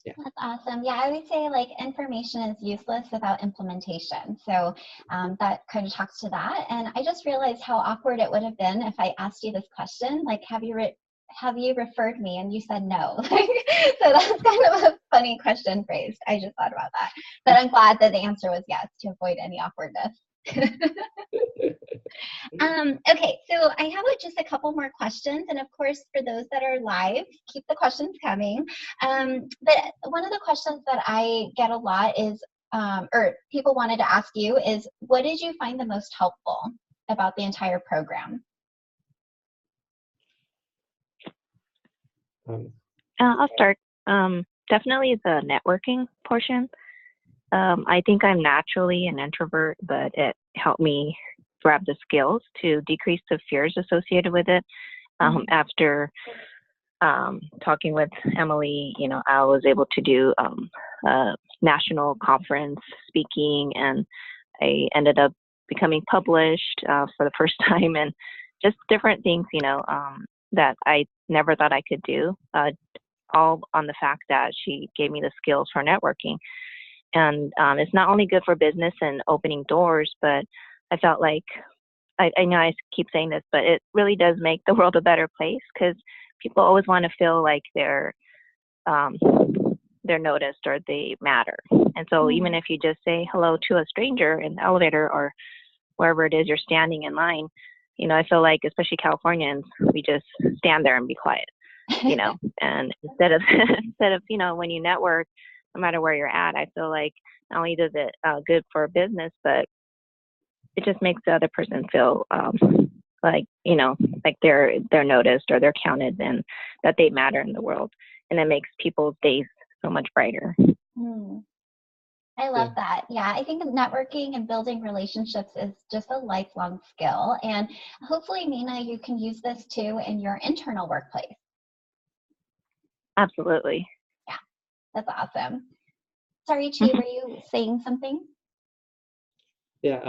yeah. That's awesome. Yeah, I would say like information is useless without implementation. So that kind of talks to that. And I just realized how awkward it would have been if I asked you this question, like, have you referred me? And you said no. So that's kind of a funny question phrased. I just thought about that. But I'm glad that the answer was yes, to avoid any awkwardness. Okay, so I have just a couple more questions, and of course, for those that are live, keep the questions coming. But one of the questions that I get a lot is, or people wanted to ask you, is what did you find the most helpful about the entire program? I'll start. Definitely the networking portion. I think I'm naturally an introvert, but it helped me grab the skills to decrease the fears associated with it. After talking with Emily, you know, I was able to do a national conference speaking, and I ended up becoming published for the first time, and just different things, you know, that I never thought I could do, all on the fact that she gave me the skills for networking. And it's not only good for business and opening doors, but I felt like, I know I keep saying this, but it really does make the world a better place, because people always want to feel like they're they're noticed or they matter. And so even if you just say hello to a stranger in the elevator or wherever it is you're standing in line, you know, I feel like, especially Californians, we just stand there and be quiet, you know, and instead of, you know, when you network, no matter where you're at, I feel like not only does it good for business, but it just makes the other person feel like, you know, like they're noticed or they're counted and that they matter in the world. And it makes people's days so much brighter. I love that. Yeah, I think networking and building relationships is just a lifelong skill. And hopefully, Mina, you can use this too in your internal workplace. Absolutely. Yeah, that's awesome. Sorry, Chi, were you saying something? Yeah,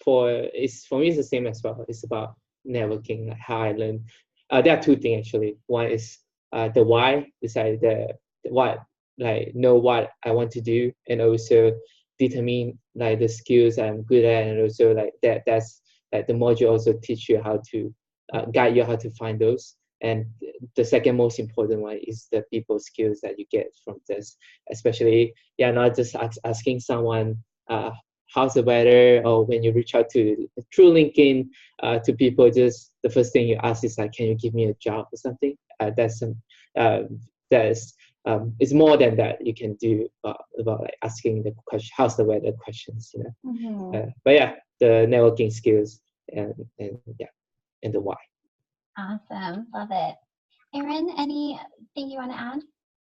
for me, it's the same as well. It's about networking, like how I learn. There are two things actually. One is the why, is like the what, like know what I want to do, and also determine like the skills I'm good at, and also like that's like the module also teach you how to guide you how to find those. And the second most important one is the people skills that you get from this, especially not just asking someone how's the weather, or when you reach out to through LinkedIn to people, just the first thing you ask is like, can you give me a job or something? That's it's more than that you can do about like asking the question, how's the weather questions, you know. But yeah, the networking skills and the why. Awesome, love it. Erin, anything you want to add?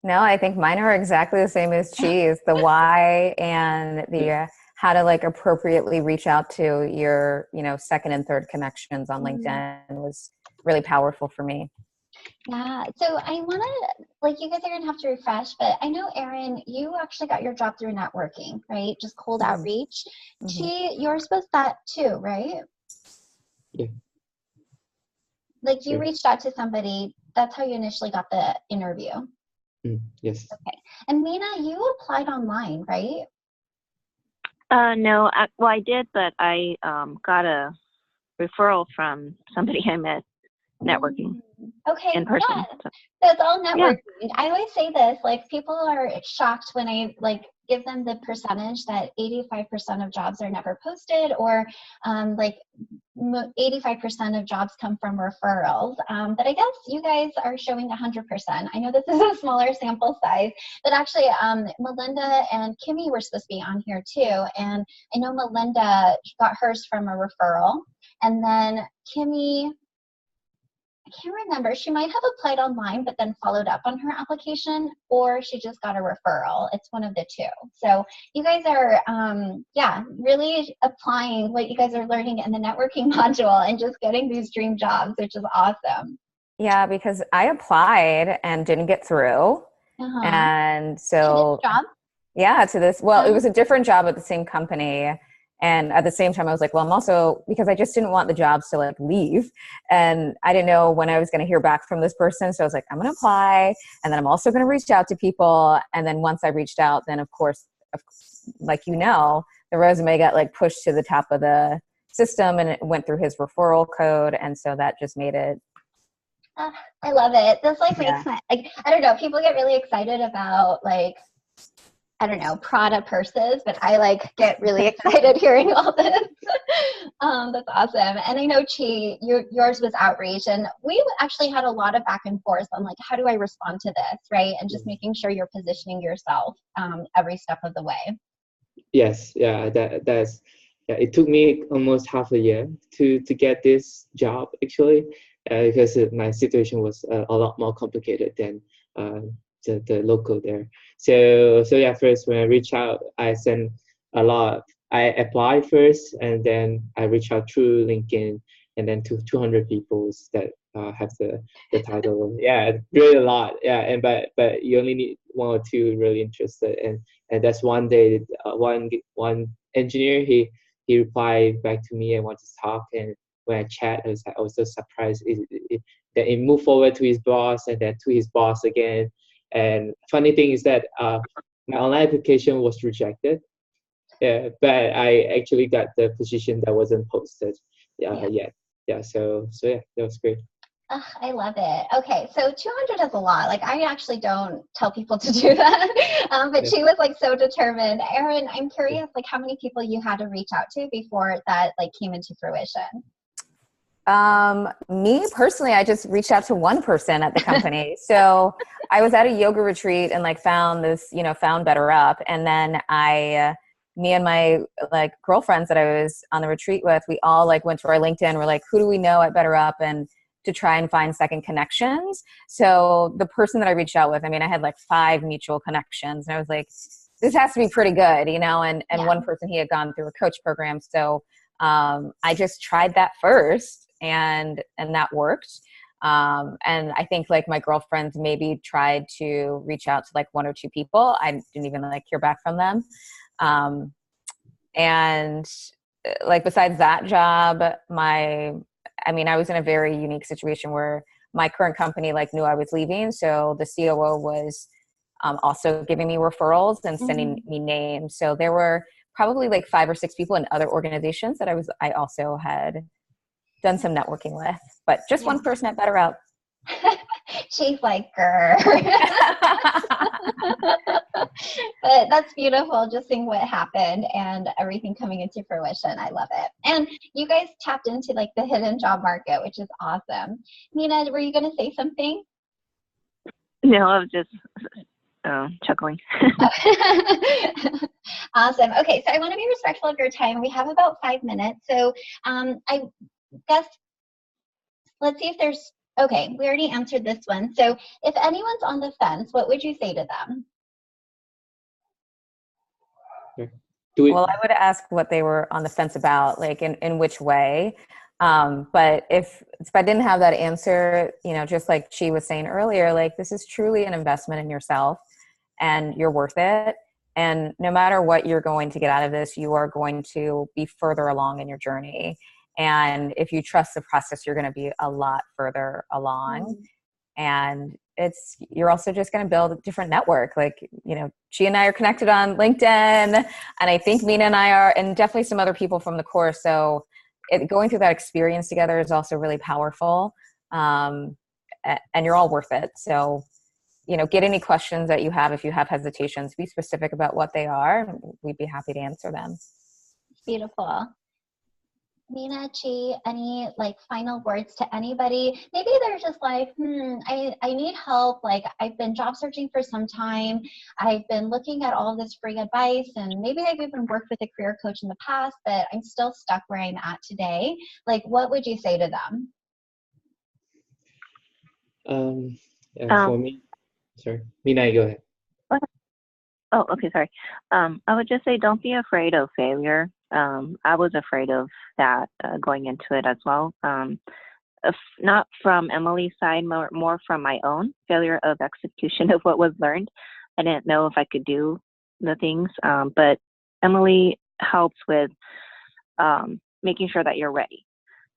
No, I think mine are exactly the same as Chi's. The why and the how to like appropriately reach out to your, you know, second and third connections on LinkedIn was really powerful for me. Yeah, so I want to, like, you guys are going to have to refresh, but I know, Erin, you actually got your job through networking, right? Just cold outreach. Chi, yours was that too, right? Yeah. Like, you reached out to somebody, that's how you initially got the interview. Yes. Okay. And Mina, you applied online, right? No, I did, but I got a referral from somebody I met networking. Okay, in person. yeah. So it's all networking. Yeah. I always say this, like, people are shocked when I like give them the percentage that 85% of jobs are never posted, or like 85% of jobs come from referrals. But I guess you guys are showing 100%. I know this is a smaller sample size, but actually Melinda and Kimmy were supposed to be on here too. And I know Melinda got hers from a referral, and then Kimmy, I can't remember. She might have applied online, but then followed up on her application, or she just got a referral. It's one of the two. So you guys are, really applying what you guys are learning in the networking module and just getting these dream jobs, which is awesome. Yeah, because I applied and didn't get through. And so, to this, well, it was a different job at the same company. And at the same time, I was like, well, I'm also, because I just didn't want the jobs to like leave. And I didn't know when I was going to hear back from this person. So I was like, I'm going to apply. And then I'm also going to reach out to people. And then once I reached out, then of course, like, you know, the resume got like pushed to the top of the system and it went through his referral code. And so that just made it. I love it. This like makes my, like, I don't know, people get really excited about like, I don't know, Prada purses, but I like get really excited hearing all this. That's awesome. And I know, Chi, yours was outreach, and we actually had a lot of back and forth on like, how do I respond to this, right? And just making sure you're positioning yourself every step of the way. Yes, that's it took me almost half a year to get this job actually, because my situation was a lot more complicated than the local there. So yeah, first when I reach out, I send a lot. I apply first, and then I reach out through LinkedIn, and then to 200 people that have the title. Yeah, really a lot. Yeah, and but you only need one or two really interested, and that's one day one engineer he replied back to me and wanted to talk, and when I chat, I was so surprised that it moved forward to his boss, and then to his boss again. And funny thing is that my online application was rejected, but I actually got the position that wasn't posted yet. Yeah, so yeah, that was great. Ugh, I love it. Okay, so 200 is a lot. Like, I actually don't tell people to do that, but Yeah. she was like so determined. Erin, I'm curious, like, how many people you had to reach out to before that like came into fruition? Me personally, I just reached out to one person at the company. So I was at a yoga retreat and like found this, found Better Up. And then me and my like girlfriends that I was on the retreat with, we all like went to our LinkedIn. We're like, who do we know at Better Up? And to try and find second connections. So the person that I reached out with, I mean, I had like 5 mutual connections and I was like, this has to be pretty good, and Yeah. one person, he had gone through a coach program. So I just tried that first and that worked. And I think like my girlfriends maybe tried to reach out to like 1 or 2 people. I didn't even like hear back from them. And like besides that job, I was in a very unique situation where my current company like knew I was leaving. So the COO was also giving me referrals and sending me names. So there were probably like 5 or 6 people in other organizations that I also had done some networking with, but just one person at Better Up. She's like, grr. But that's beautiful, just seeing what happened and everything coming into fruition. I love it. And you guys tapped into like the hidden job market, which is awesome. Nina, were you going to say something? No, I was just chuckling. Awesome. Okay, so I want to be respectful of your time. We have about 5 minutes. So I guess let's see if there's, okay, we already answered this one. So if anyone's on the fence, what would you say to them? Well, I would ask what they were on the fence about, like in which way. But if I didn't have that answer, just like she was saying earlier, like this is truly an investment in yourself and you're worth it. And no matter what you're going to get out of this, you are going to be further along in your journey. And if you trust the process, you're going to be a lot further along. And you're also just going to build a different network. Like, she and I are connected on LinkedIn, and I think Mina and I are, and definitely some other people from the course. So going through that experience together is also really powerful. And you're all worth it. So, get any questions that you have. If you have hesitations, be specific about what they are. We'd be happy to answer them. Beautiful. Mina, Chi, any like final words to anybody? Maybe they're just like, I need help. Like I've been job searching for some time. I've been looking at all this free advice and maybe I've even worked with a career coach in the past, but I'm still stuck where I'm at today. Like, what would you say to them? For me, sorry, Mina, go ahead. Oh, okay, sorry. I would just say don't be afraid of failure. I was afraid of that going into it as well. If not from Emily's side, more from my own failure of execution of what was learned. I didn't know if I could do the things, but Emily helps with making sure that you're ready.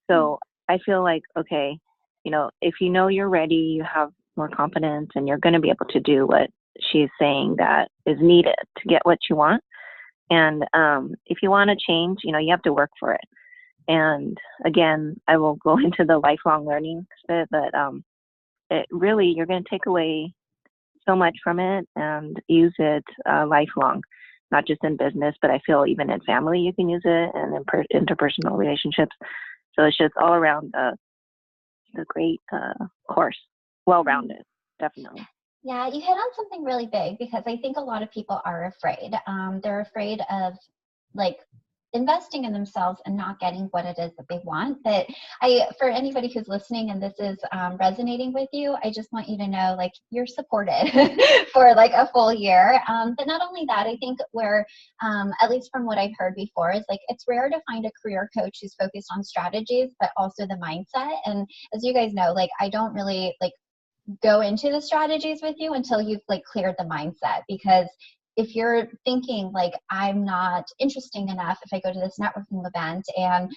So I feel like, okay, if you're ready, you have more confidence and you're going to be able to do what she's saying that is needed to get what you want. And if you want to change, you have to work for it. And again, I will go into the lifelong learning bit, but it really, you're going to take away so much from it and use it lifelong, not just in business, but I feel even in family you can use it and in interpersonal relationships. So it's just all around a great course, well-rounded, definitely. Yeah, you hit on something really big because I think a lot of people are afraid. They're afraid of like investing in themselves and not getting what it is that they want. But for anybody who's listening and this is resonating with you, I just want you to know like you're supported for like a full year. But not only that, I think where, at least from what I've heard before, is like it's rare to find a career coach who's focused on strategies, but also the mindset. And as you guys know, like I don't really like go into the strategies with you until you've like cleared the mindset, because if you're thinking like I'm not interesting enough if I go to this networking event and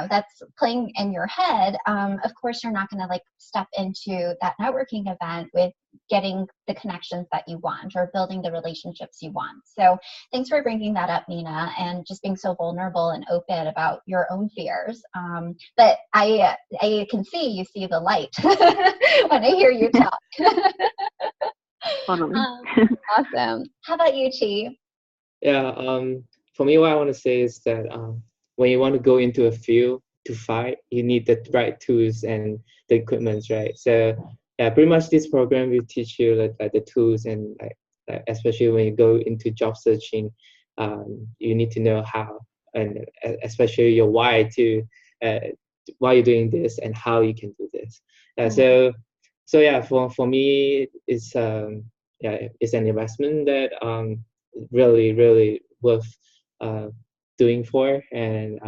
that's playing in your head, of course you're not going to like step into that networking event with getting the connections that you want or building the relationships you want. So thanks for bringing that up, Mina, and just being so vulnerable and open about your own fears. But I can see you see the light when I hear you talk. Totally. Awesome. How about you, Chi? Yeah, for me, what I want to say is that when you want to go into a field to fight, you need the right tools and the equipment, right? So yeah, pretty much this program will teach you like the tools and like especially when you go into job searching, you need to know how and especially your why to why you're doing this and how you can do this. So yeah, for me, it's it's an investment that really worth doing for, and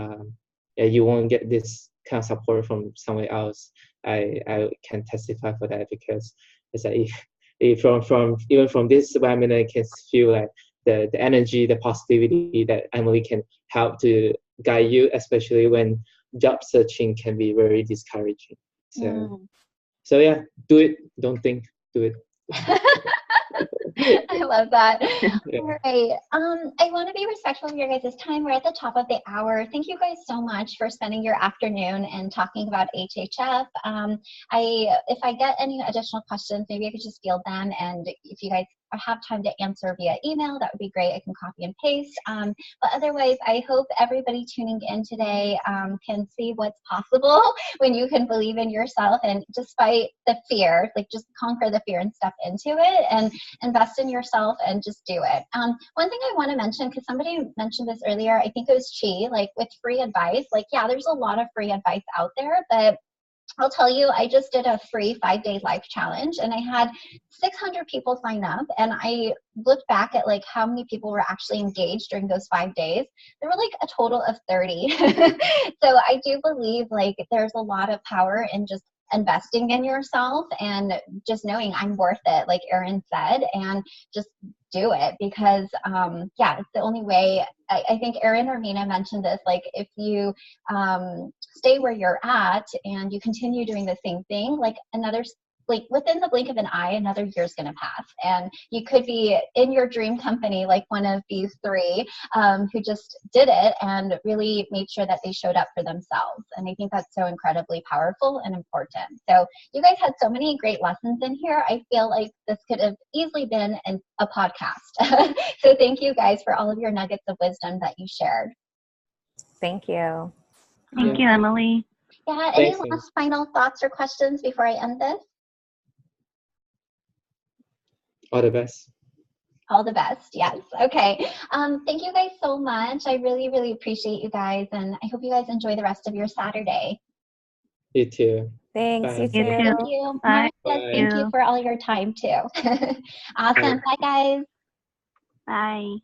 yeah, you won't get this kind of support from somewhere else. I can testify for that because it's like if from even from this webinar, I can feel like the energy, the positivity that Emily can help to guide you, especially when job searching can be very discouraging. So yeah, do it. Don't think. Do it. I love that. Yeah. All right. I want to be respectful of your guys' time. We're at the top of the hour. Thank you guys so much for spending your afternoon and talking about HHF. If I get any additional questions, maybe I could just field them. And if you guys have time to answer via email, that would be great. I can copy and paste. But otherwise, I hope everybody tuning in today can see what's possible when you can believe in yourself and despite the fear, like just conquer the fear and step into it and invest in yourself and just do it. One thing I want to mention, because somebody mentioned this earlier, I think it was Chi, like with free advice, like, yeah, there's a lot of free advice out there, but I'll tell you, I just did a free 5-day life challenge and I had 600 people sign up, and I looked back at like how many people were actually engaged during those 5 days. There were like a total of 30. So I do believe like there's a lot of power in just investing in yourself and just knowing I'm worth it, like Erin said, and just do it because yeah, it's the only way. I think Erin or Mina mentioned this, like if you stay where you're at and you continue doing the same thing, like like within the blink of an eye, another year's going to pass. And you could be in your dream company, like one of these three who just did it and really made sure that they showed up for themselves. And I think that's so incredibly powerful and important. So you guys had so many great lessons in here. I feel like this could have easily been a podcast. So thank you guys for all of your nuggets of wisdom that you shared. Thank you. Thank you, Emily. Yeah, any last final thoughts or questions before I end this? All the best. All the best. Yes. Okay. Thank you guys so much. I really appreciate you guys, and I hope you guys enjoy the rest of your Saturday. You too. Thanks. Bye. You too. Thank you. Bye. Thank you for all your time too. Awesome. Bye, guys. Bye.